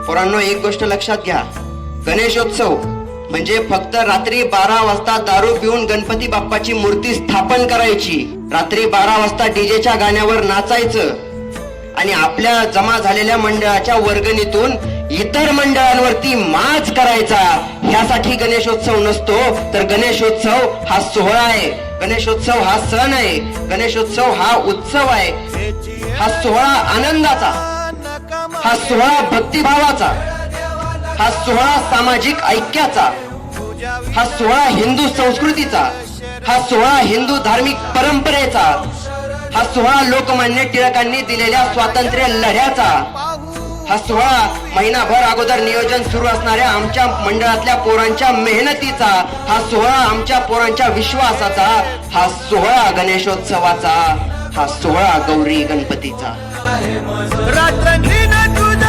पोरांनो, एक गोष्ट लक्षात घ्या, गणेशोत्सव म्हणजे फक्त रात्री 12 वाजता दारू पिऊन गणपती बाप्पाची मूर्ती स्थापन करायची, रात्री 12 वाजता डीजेच्या गाण्यावर नाचायचं आणि आपल्या जमा झालेल्या मंडळाच्या वर्गणीतून इतर मंडळांवरती माज करायचा. ह्यासाठी गणेशोत्सव नसतो, तर गणेशोत्सव हा सोहळा आहे, गणेशोत्सव हा सण आहे, गणेशोत्सव हा उत्सव आहे. हा सोहळा आनंदाचा, हा सोहळा भक्तिभावाचा, हा सोहळा सामाजिक ऐक्याचा, हा सोहळा हिंदू संस्कृतीचा, हा सोहळा हिंदू धार्मिक परंपरेचा, हा सोहळा लोकमान्य टिळकांनी दिलेल्या स्वातंत्र्य लढ्याचा, हा सोहळा महिनाभर अगोदर नियोजन सुरू असणाऱ्या आमच्या मंडळातल्या पोरांच्या मेहनतीचा, हा सोहळा आमच्या पोरांच्या विश्वासाचा, हा सोहळा गणेशोत्सवाचा, हा सोहळा गौरी गणपतीचा. रात्रंदिन